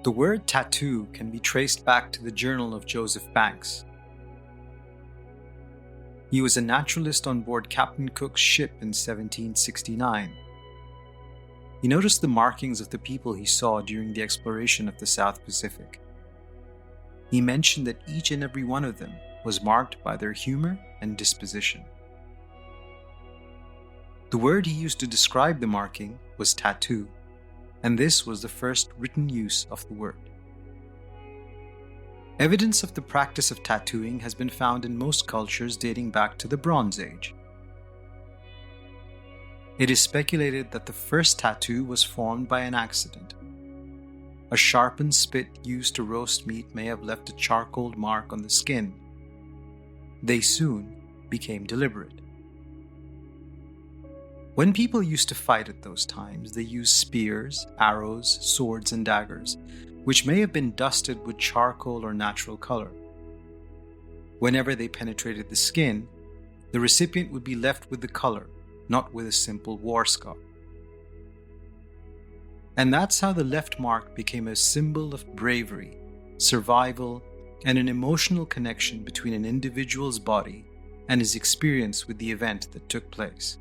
The word tattoo can be traced back to the journal of Joseph Banks. He was a naturalist on board Captain Cook's ship in 1769. He noticed the markings of the people he saw during the exploration of the South Pacific. He mentioned that each and every one of them was marked by their humor and disposition. The word he used to describe the marking was tattoo, and this was the first written use of the word. Evidence of the practice of tattooing has been found in most cultures dating back to the Bronze Age. It is speculated that the first tattoo was formed by an accident. A sharpened spit used to roast meat may have left a charcoal mark on the skin. They soon became deliberate. When people used to fight at those times, they used spears, arrows, swords, and daggers, which may have been dusted with charcoal or natural color. Whenever they penetrated the skin, the recipient would be left with the color, not with a simple war scar. And that's how the left mark became a symbol of bravery, survival, and an emotional connection between an individual's body and his experience with the event that took place.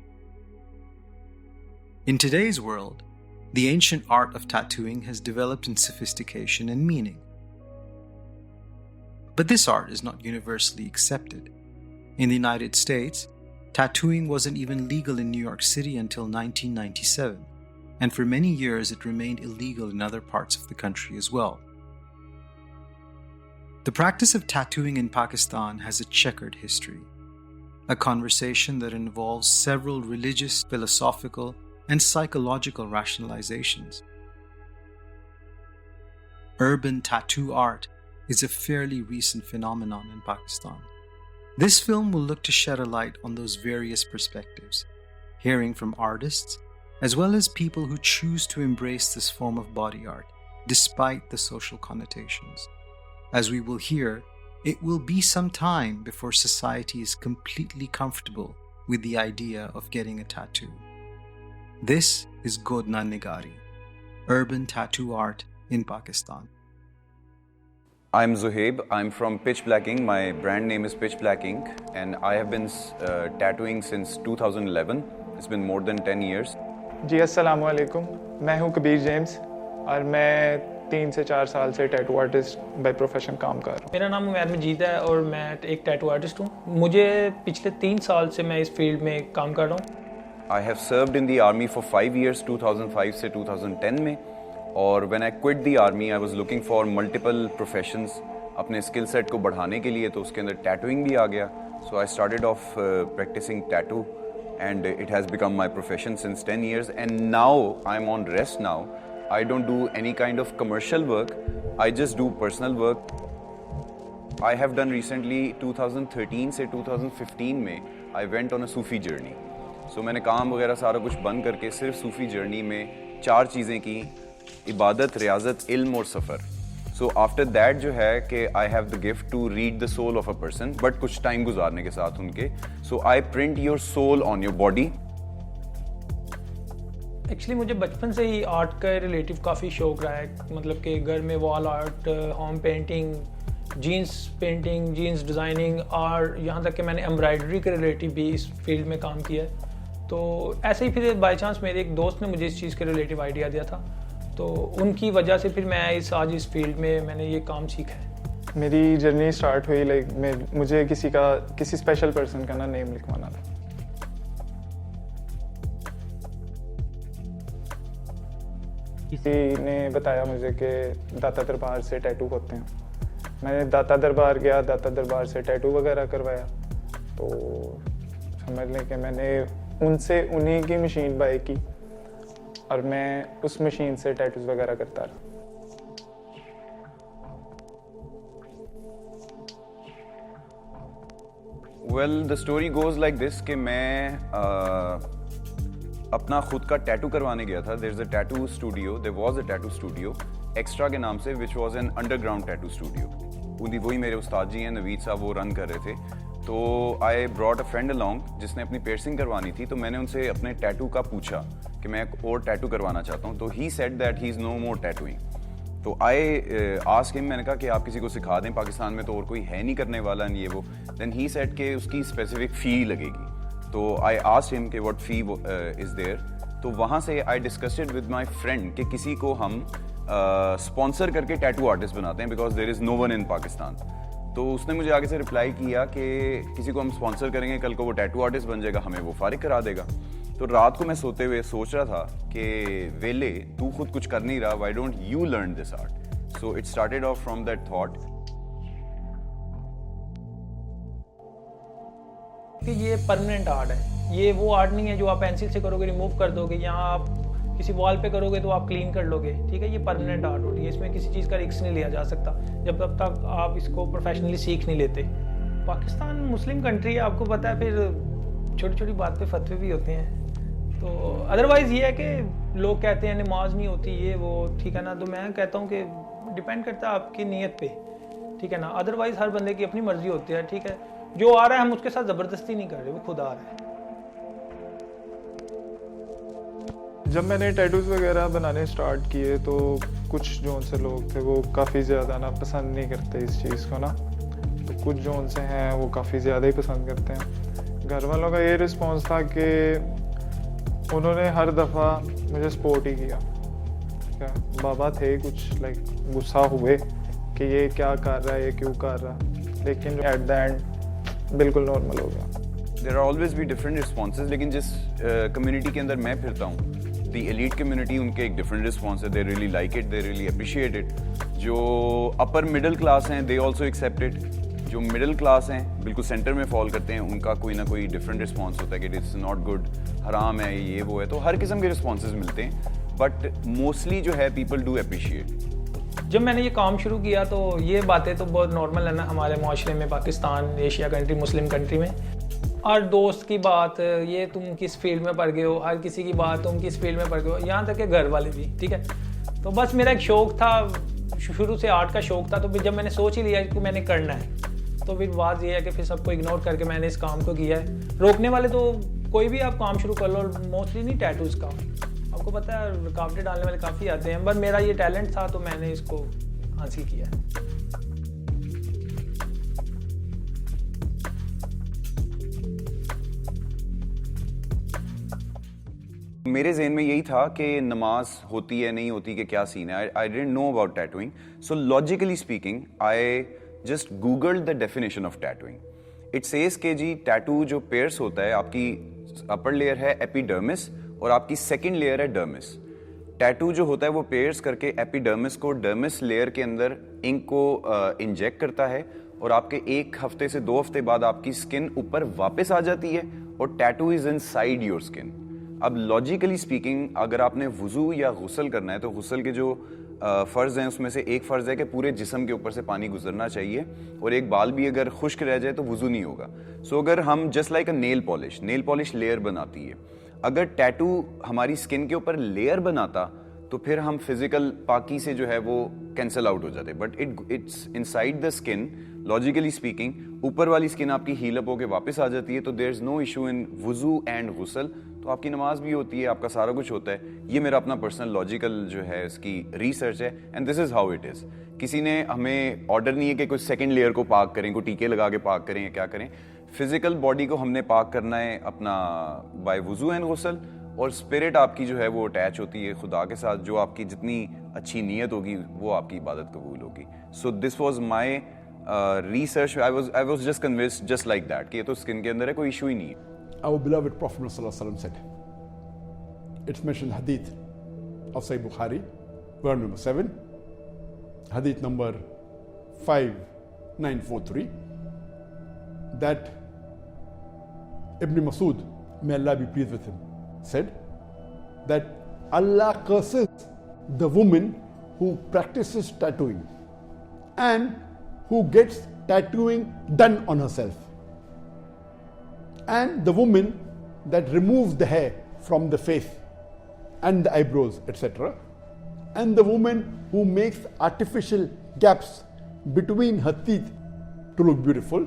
In today's world, the ancient art of tattooing has developed in sophistication and meaning. But this art is not universally accepted. In the United States, tattooing wasn't even legal in New York City until 1997, and for many years it remained illegal in other parts of the country as well. The practice of tattooing in Pakistan has a checkered history, a conversation that involves several religious, philosophical, and psychological rationalizations. Urban tattoo art is a fairly recent phenomenon in Pakistan. This film will look to shed a light on those various perspectives, hearing from artists, as well as people who choose to embrace this form of body art, despite the social connotations. As we will hear, it will be some time before society is completely comfortable with the idea of getting a tattoo. This is Godna Nigari, urban tattoo art in Pakistan. I'm Zuhaib. I'm from Pitch Black Ink. My brand name is Pitch Black Ink, and I have been tattooing since 2011. It's been more than 10 years. जी अस्सलाम वालेकुम, मैं हूँ Kabir James और मैं 3 से 4 साल से tattoo artist by profession काम कर रहा हूँ। मेरा नाम उमैर मजीद है और मैं एक टैटू आर्टिस्ट हूँ। मुझे पिछले 3 साल से मैं इस फील्ड में काम कर रहा हूँ। I have served in the army for 5 years, 2005 से 2010 में, और when I quit the army, I was looking for multiple professions अपने skill set को बढ़ाने के लिए, तो उसके अंदर tattooing भी आ गया. So I started off practicing tattoo, and it has become my profession since 10 years. And now I'm on rest now. I don't do any kind of commercial work. I just do personal work. I have done recently 2013 से 2015 में I went on a Sufi journey. So मैंने काम वगैरह सारा कुछ बंद करके सिर्फ सूफी जर्नी में 4 चीज़ें की: इबादत, रियाजत, इल्म और सफ़र. So after that जो है कि I have the gift to read the soul of a person, but कुछ टाइम गुजारने के साथ उनके. So I print your soul on your body. Actually मुझे बचपन से ही आर्ट का रिलेटिव काफ़ी शौक रहा है. मतलब कि घर में wall art, home painting, jeans painting, jeans designing, और यहाँ तक कि मैंने एम्ब्रॉयडरी के रिलेटिव भी इस फील्ड में काम किया है. तो ऐसे ही फिर बाय चांस मेरे एक दोस्त ने मुझे इस चीज़ के रिलेटिव आइडिया दिया था, तो उनकी वजह से फिर मैं आज इस फील्ड में मैंने ये काम सीखा है. मेरी जर्नी स्टार्ट हुई मुझे किसी स्पेशल पर्सन का ना नेम लिखवाना था. किसी ने बताया मुझे कि दाता दरबार से टैटू होते हैं. मैंने दाता दरबार गया, दाता दरबार से टैटू वगैरह करवाया. तो समझ लें कि मैंने उनसे उन्हीं की मशीन बाय की और मैं उस मशीन से टैटूज वगैरह करता रहा. Well, the story goes like this कि मैं अपना खुद का टैटू करवाने गया था. There was a tattoo studio, extra के नाम से, which was an underground tattoo studio. वही मेरे उस्ताद जी हैं, नवीद साहब, वो रन कर रहे थे. तो I brought a friend along जिसने अपनी पियर्सिंग करवानी थी. तो मैंने उनसे अपने टैटू का पूछा कि मैं एक और टैटू करवाना चाहता हूँ. तो he said that he is no more tattooing. तो आई आस्क हिम, मैंने कहा कि आप किसी को सिखा दें, पाकिस्तान में तो और कोई है नहीं करने वाला, नहीं ये वो. देन ही सेड कि उसकी स्पेसिफिक फ़ी लगेगी. तो आई आस्क्ड हिम कि व्हाट फ़ी इज़ देयर. तो वहाँ से I discussed with my friend कि किसी को हम स्पॉन्सर करके टैटू आर्टिस्ट बनाते हैं, because there is no one in Pakistan. तो उसने मुझे आगे से रिप्लाई किया कि किसी को हम स्पॉन्सर करेंगे, कल को वो टैटू आर्टिस्ट बन जाएगा, हमें वो फारिग करा देगा. तो रात को मैं सोते हुए सोच रहा था कि वेले तू खुद कुछ कर नहीं रहा, why don't you learn this art. So it started off from that thought कि ये परमानेंट आर्ट है. ये वो आर्ट नहीं है जो आप पेंसिल से करोगे, रिमूव कर दोगे, यहाँ आप किसी वॉल पे करोगे तो आप क्लीन कर लोगे. ठीक है, ये परमानेंट आर्ट होती है, इसमें किसी चीज़ का रिस्क नहीं लिया जा सकता जब तक आप इसको प्रोफेशनली सीख नहीं लेते. पाकिस्तान मुस्लिम कंट्री है, आपको पता है, फिर छोटी छोटी बात पे फतवे भी होते हैं. तो अदरवाइज़ ये है कि लोग कहते हैं नमाज नहीं होती ये वो, ठीक है ना. तो मैं कहता हूँ कि डिपेंड करता है आपकी नीयत पे, ठीक है ना. अदरवाइज़ हर बंदे की अपनी मर्जी होती है. ठीक है, जो आ रहा है हम उसके साथ ज़बरदस्ती नहीं कर रहे, वो खुद आ रहा है. जब मैंने टैटूज़ वगैरह बनाने स्टार्ट किए तो कुछ जोन से लोग थे वो काफ़ी ज़्यादा ना पसंद नहीं करते इस चीज़ को ना. तो कुछ जोन से हैं वो काफ़ी ज़्यादा ही पसंद करते हैं. घर वालों का ये रिस्पॉन्स था कि उन्होंने हर दफ़ा मुझे सपोर्ट ही किया. क्या बाबा थे कुछ लाइक गुस्सा हुए कि ये क्या कर रहा है, ये क्यों कर रहा, लेकिन एट द एंड बिल्कुल नॉर्मल हो गया. There are always be different responses. लेकिन जिस कम्युनिटी के अंदर मैं फिरता हूँ, दी एलीट कम्युनिटी, उनके एक डिफरेंट रिस्पॉन्स है. They really like it, they really appreciate it. जो अपर मिडिल क्लास हैं दे ऑल्सो एक्सेप्ट इट. जो मिडिल क्लास हैं, बिल्कुल सेंटर में फॉल करते हैं, उनका कोई ना कोई डिफरेंट रिस्पॉन्स होता है कि इट्स नॉट गुड, हराम है, ये वो है. तो हर किस्म के रिस्पॉन्सेज मिलते हैं, बट मोस्टली जो है पीपल डू अप्रिशिएट. जब मैंने ये काम शुरू किया तो ये बातें तो बहुत नॉर्मल है ना हमारे माशरे में, Pakistan, Asia country, Muslim country में. और दोस्त की बात, ये तुम किस फील्ड में पढ़ गए हो, हर किसी की बात, तुम किस फील्ड में पढ़ गए हो, यहाँ तक कि घर वाले भी. ठीक है, तो बस मेरा एक शौक़ था, शुरू से आर्ट का शौक़ था. तो फिर जब मैंने सोच ही लिया कि मैंने करना है, तो फिर बात ये है कि फिर सबको इग्नोर करके मैंने इस काम को किया है. रोकने वाले तो कोई भी आप काम शुरू कर लो, मोस्टली नहीं टैटूज़ का, आपको पता है रुकावटें डालने वाले काफ़ी आते हैं. बस मेरा ये टैलेंट था तो मैंने इसको हासिल किया है. मेरे जहन में यही था कि नमाज होती है नहीं होती कि क्या सीन है. I didn't know about tattooing. So logically speaking I just googled the definition of tattooing. It says के जी टैटू जो पेयर्स होता है, आपकी अपर लेयर है एपिडर्मिस और आपकी सेकंड लेयर है डर्मिस. टैटू जो होता है वो पेयर्स करके एपिडर्मिस को डर्मिस लेयर के अंदर इंक को इंजेक्ट करता है और आपके 1 हफ्ते से 2 हफ्ते बाद आपकी स्किन ऊपर वापस आ जाती है और tattoo is inside your skin. अब लॉजिकली स्पीकिंग अगर आपने वुज़ू या गुस्ल करना है तो गुस्ल के जो फ़र्ज़ हैं उसमें से एक फ़र्ज़ है कि पूरे जिस्म के ऊपर से पानी गुजरना चाहिए और एक बाल भी अगर खुश्क रह जाए तो वुज़ू नहीं होगा. सो अगर हम just like a nail polish layer बनाती है, अगर टैटू हमारी स्किन के ऊपर लेयर बनाता तो फिर हम फिजिकल पाकी से जो है वो कैंसिल आउट हो जाते. But it's inside the skin. Logically speaking ऊपर वाली स्किन आपकी हील अप होकर वापस आ जाती है. तो there is no issue in वुज़ू एंड गुस्ल. तो आपकी नमाज भी होती है, आपका सारा कुछ होता है. ये मेरा अपना पर्सनल लॉजिकल जो है इसकी रिसर्च है and this is how it is. किसी ने हमें ऑर्डर नहीं है कि कुछ सेकंड लेयर को पाक करें, कोई टीके लगा के पाक करें या क्या करें. फिजिकल बॉडी को हमने पाक करना है अपना बाय वुज़ू एंड गुस्ल, और स्पिरिट आपकी जो है वो अटैच होती है खुदा के साथ. जो आपकी जितनी अच्छी नीयत होगी वो आपकी इबादत कबूल होगी. So this was my research. I was just convinced just like that कि ये तो स्किन के अंदर है, कोई इशू ही नहीं है. Our beloved Prophet ﷺ said, it's mentioned hadith of Sahih Bukhari, verse number 7, hadith number 5943, that Ibn Masud, may Allah be pleased with him, said that Allah curses the woman who practices tattooing and who gets tattooing done on herself, and the woman that removes the hair from the face and the eyebrows, etc., and the woman who makes artificial gaps between her teeth to look beautiful,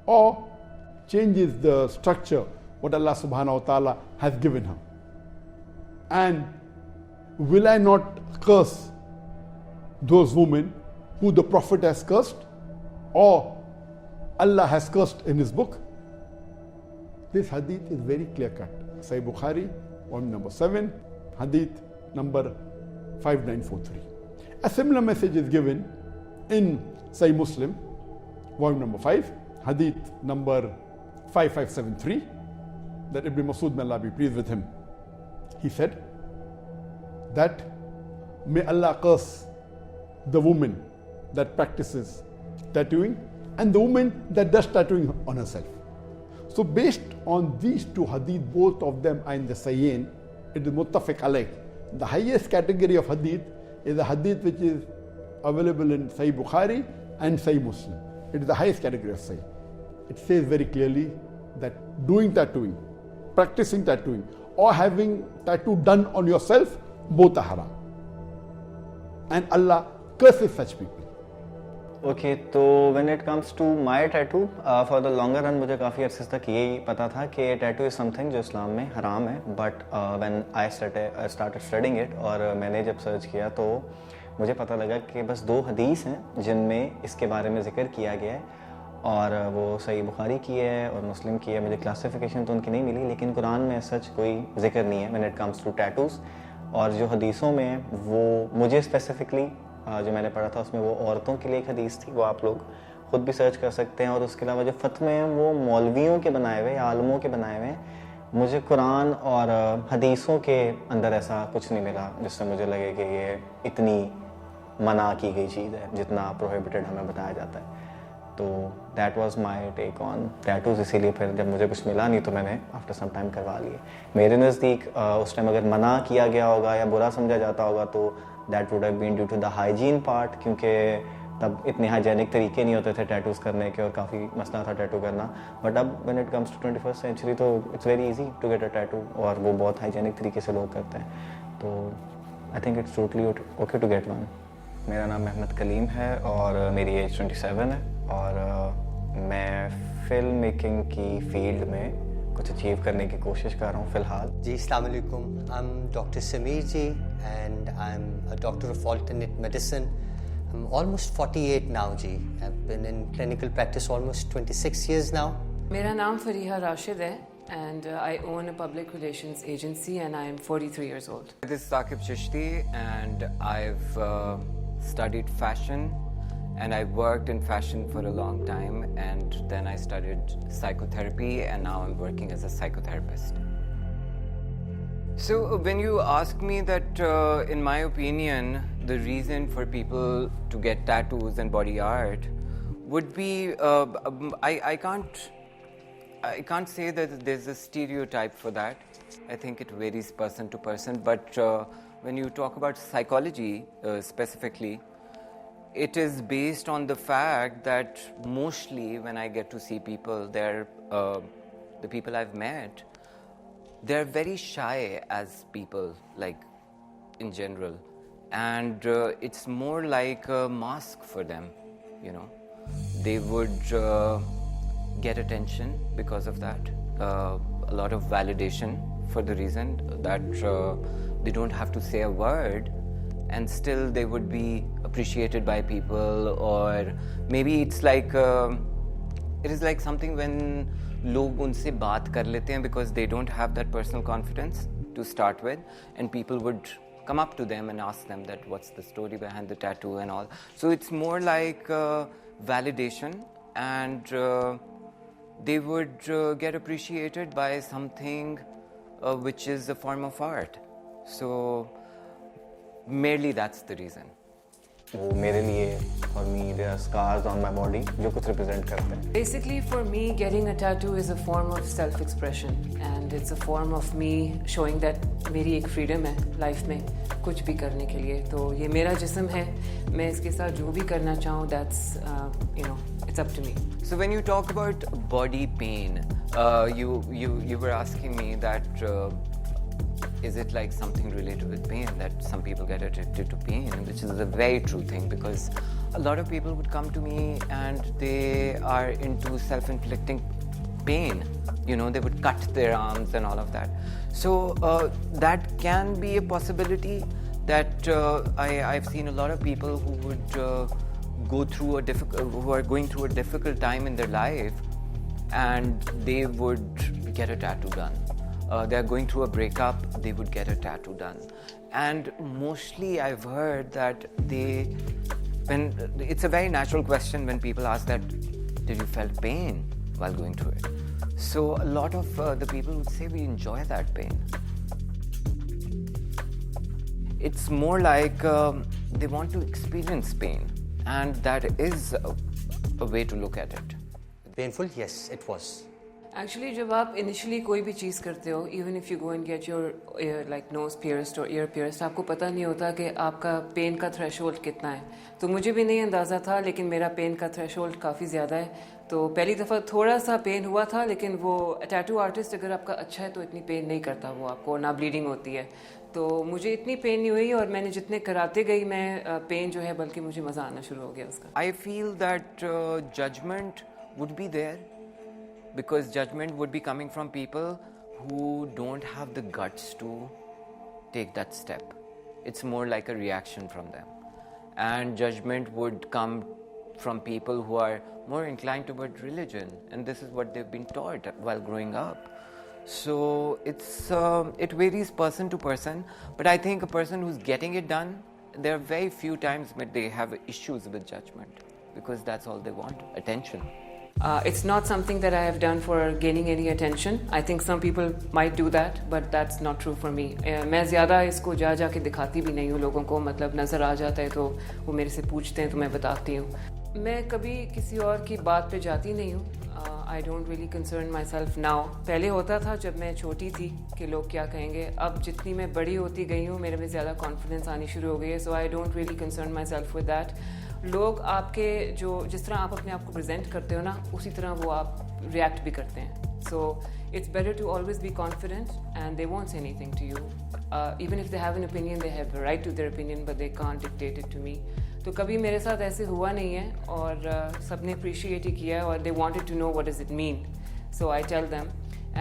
or changes the structure what Allah subhanahu wa ta'ala has given her. And will I not curse those women who the Prophet has cursed or Allah has cursed in his book? This hadith is very clear cut. Sahih Bukhari, volume number 7, hadith number 5943. A similar message is given in Sahih Muslim, volume number 5, hadith number 5573, that Ibn Masud, may Allah be pleased with him, he said that may Allah curse the woman that practices tattooing and the woman that does tattooing on herself. So based on these two hadith, both of them are in the Sahihain, it is muttafiq alayh. The highest category of hadith is a hadith which is available in Sahih Bukhari and Sahih Muslim. It is the highest category of Sahih. It says very clearly that doing tattooing, practicing tattooing, or having tattoo done on yourself, both are haram. And Allah curses such people. Okay तो when it comes to my tattoo for the longer run मुझे काफ़ी अर्से तक यही पता था कि tattoo is something जो इस्लाम में हराम है, but when I started studying it और मैंने जब सर्च किया तो मुझे पता लगा कि बस 2 हदीस हैं जिनमें इसके बारे में जिक्र किया गया है, और वो सही बुखारी की है और मुस्लिम की है. मुझे क्लासिफिकेशन तो उनकी नहीं मिली, लेकिन कुरान में सच कोई जिक्र नहीं है when it comes to tattoos. और जो हदीसों में है वो मुझे स्पेसिफिकली जो मैंने पढ़ा था उसमें वो औरतों के लिए एक हदीस थी, वो आप लोग ख़ुद भी सर्च कर सकते हैं. और उसके अलावा जो फतवे हैं वो मौलवियों के बनाए हुए, आलमों के बनाए हुए हैं. मुझे कुरान और हदीसों के अंदर ऐसा कुछ नहीं मिला जिससे मुझे लगे कि ये इतनी मना की गई चीज़ है जितना प्रोहिबिटेड हमें बताया जाता है. तो that was my take on tattoos. इसीलिए फिर जब मुझे कुछ मिला नहीं तो मैंने आफ्टर सम टाइम करवा लिए. मेरे नज़दीक उस टाइम अगर मना किया गया होगा या बुरा समझा जाता होगा तो that would have been due to the hygiene part, क्योंकि तब इतने हाइजेनिक तरीके नहीं होते थे टैटूज़ करने के और काफ़ी मसला था टैटू करना. बट अब when it comes to 21st century तो it's very easy to get a tattoo, और वो बहुत हाइजेनिक तरीके से लोग करते हैं. तो I think it's totally okay to get one. मेरा नाम अहमद कलीम है और मेरी एज 27 है, और मैं फिल्म मेकिंग की फील्ड में कुछ अचीव करने की कोशिश कर रहा हूँ फ़िलहाल. जी अस्सलाम वालेकुम, I am doctor Sameer ji and I am a doctor of alternate medicine. I'm almost 48 now जी. I've been in clinical practice almost 26 years now. मेरा नाम फरीहा राशिद है and I own a public relations agency and I am 43 years old. This is Saqib Chishti and I've studied fashion and I worked in fashion for a long time, and then I studied psychotherapy and now I'm working as a psychotherapist. So when you ask me that in my opinion the reason for people to get tattoos and body art would be I can't say that there's a stereotype for that. I think it varies person to person, but when you talk about psychology specifically, it is based on the fact that mostly when I get to see people, the people I've met, they're very shy as people, like in general, and it's more like a mask for them, you know. They would get attention because of that, a lot of validation for the reason that they don't have to say a word and still they would be appreciated by people. Or maybe it's like it is like something when लोग उनसे बात कर लेते हैं because they don't have that personal confidence to start with, and people would come up to them and ask them that what's the story behind the tattoo and all. So it's more like validation, and they would get appreciated by something which is a form of art. So merely that's the reason. वो मेरे लिए और me there are scars on my body जो कुछ represent करते हैं. Basically for me getting a tattoo is a form of self expression and it's a form of me showing that मेरी एक freedom है लाइफ में कुछ भी करने के लिए. तो ये मेरा जिस्म है, मैं इसके साथ जो भी करना चाहूँ that's it's up to me. So when you talk about body pain, you were asking me that is it like something related with pain, that some people get addicted to pain, which is a very true thing, because a lot of people would come to me and they are into self-inflicting pain. You know, they would cut their arms and all of that. So that can be a possibility, that I've seen a lot of people who would who are going through a difficult time in their life, and they would get a tattoo done. They're going through a breakup, they would get a tattoo done. And mostly I've heard that it's a very natural question when people ask that, did you felt pain while going through it? So a lot of the people would say we enjoy that pain. It's more like they want to experience pain, and that is a way to look at it. Painful? Yes, it was. Actually, जब आप initially कोई भी चीज़ करते हो, even if you go and get your like nose pierced or ear pierced, आपको पता नहीं होता कि आपका पेन का threshold कितना है. तो मुझे भी नहीं अंदाज़ा था, लेकिन मेरा पेन का threshold काफ़ी ज़्यादा है. तो पहली दफ़ा थोड़ा सा पेन हुआ था, लेकिन वो टैटू आर्टिस्ट अगर आपका अच्छा है तो इतनी पेन नहीं करता वो आपको, ना ब्लीडिंग होती है. तो मुझे इतनी पेन नहीं हुई, और मैंने जितने कराते गई मैं पेन जो है, बल्कि मुझे मज़ा आना शुरू हो गया उसका. I feel that judgment would be there, because judgment would be coming from people who don't have the guts to take that step. It's more like a reaction from them. And judgment would come from people who are more inclined toward religion, and this is what they've been taught while growing up. So it varies person to person, but I think a person who's getting it done, there are very few times when they have issues with judgment, because that's all they want, attention. It's not something that I have done for gaining any attention. I think some people might do that, but that's not true for me. मैं ज़्यादा इसको जा के दिखाती भी नहीं हूँ लोगों को, मतलब नज़र आ जाता है तो वो मेरे से पूछते हैं तो मैं बताती हूँ. मैं कभी किसी और की बात पे जाती नहीं हूँ. I don't really concern myself now. पहले होता था जब मैं छोटी थी कि लोग क्या कहेंगे. अब जितनी मैं बड़ी होती गई हूँ, मेरे में ज़्यादा कॉन्फिडेंस आनी शुरू हो गई है. So I don't really concern myself with that. लोग आपके जिस तरह आप अपने आप को प्रेजेंट करते हो ना, उसी तरह वो आप रिएक्ट भी करते हैं. So it's better to always be confident, and they won't say anything to you. Even if they have an opinion, they have the right to their opinion, but they can't dictate it to me. तो कभी मेरे साथ ऐसे हुआ नहीं है, और सबने अप्रिशिएट ही किया है, और they wanted to know what does it mean. So I tell them,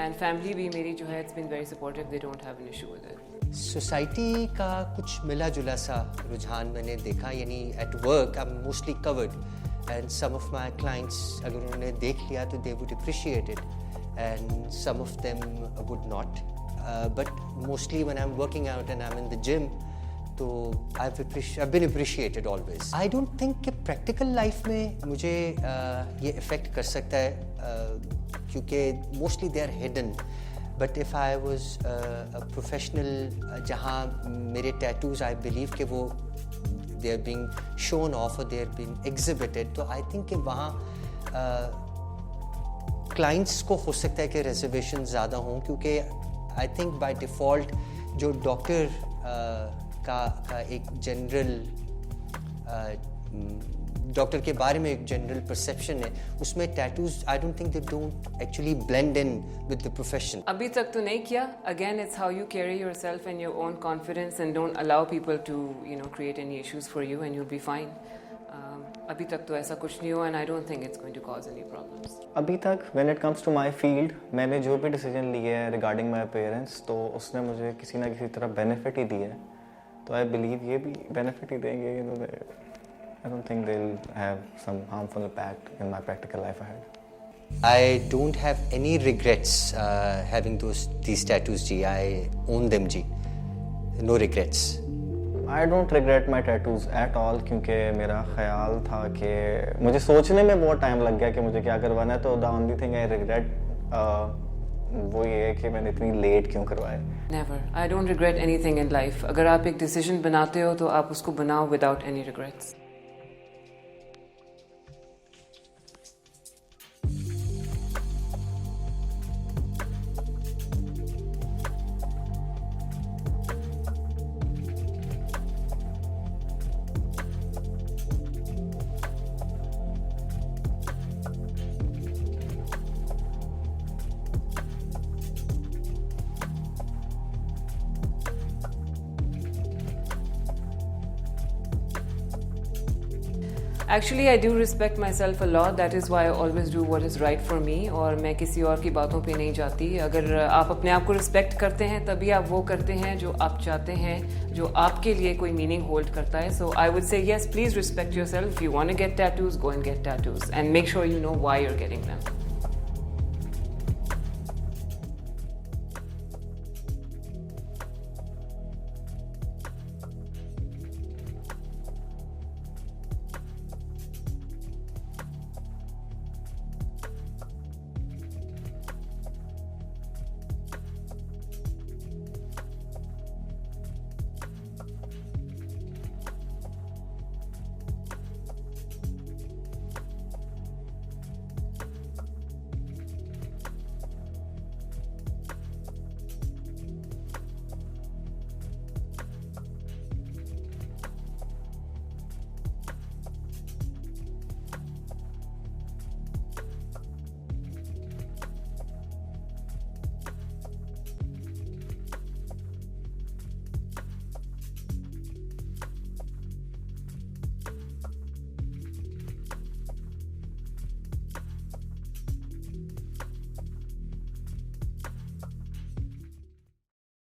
and family भी मेरी जो है, it's been very supportive. They don't have an issue with it. Society का कुछ मिला जुला सा रुझान मैंने देखा, यानी at work I am mostly covered, and some of my clients अगर उन्होंने देख लिया तो they would appreciate it, and some of them would not, but mostly when I am working out and I am in the gym, तो I've been appreciated always. I don't think कि practical life में मुझे ये affect कर सकता है, क्योंकि mostly they are hidden. But if I was a professional, जहाँ मेरे tattoos I believe कि वो they are being shown off or they are being exhibited, तो I think कि वहाँ clients को हो सकता है कि reservation ज़्यादा हों, क्योंकि I think by default जो doctor का एक जनरल डॉक्टर के बारे में एक जनरल परसेप्शन है, उसमें tattoos I don't think they don't actually blend in with the profession. अभी तक तो नहीं किया. Again it's how you carry yourself and your own confidence, and don't allow people to create any issues for you, and you will be fine. अभी तक तो ऐसा कुछ नहीं हुआ, and I don't think it's going to cause any problems. अभी तक when it comes to my field, मैंने जो भी डिसीजन लिया है रिगार्डिंग माय अपीयरेंस, तो उसने मुझे किसी ना किसी तरह बेनिफिट ही दिया है. तो आई बिलीव ये भी बेनिफिट ही देंगे. I don't think they'll have some harmful impact in my practical life ahead. I don't have any regrets having these tattoos, Ji. I own them, Ji. No regrets. I don't regret my tattoos at all, क्योंकि मेरा ख्याल था कि मुझे सोचने में बहुत time लग गया कि मुझे क्या करवाना है. तो the only thing I regret वो ये है कि मैंने इतनी लेट क्यों करवाए. Never. I don't regret anything in life. अगर आप एक डिसीजन बनाते हो तो आप उसको बनाओ without any regrets. Actually, I do respect myself a lot. That is why I always do what is right for me. और मैं किसी और की बातों पे नहीं जाती. अगर आप अपने आप को रिस्पेक्ट करते हैं तभी आप वो करते हैं जो आप चाहते हैं, जो आपके लिए कोई मीनिंग होल्ड करता है. So I would say yes, please respect yourself. If you want to get tattoos, go and get tattoos and make sure you know why you're getting them.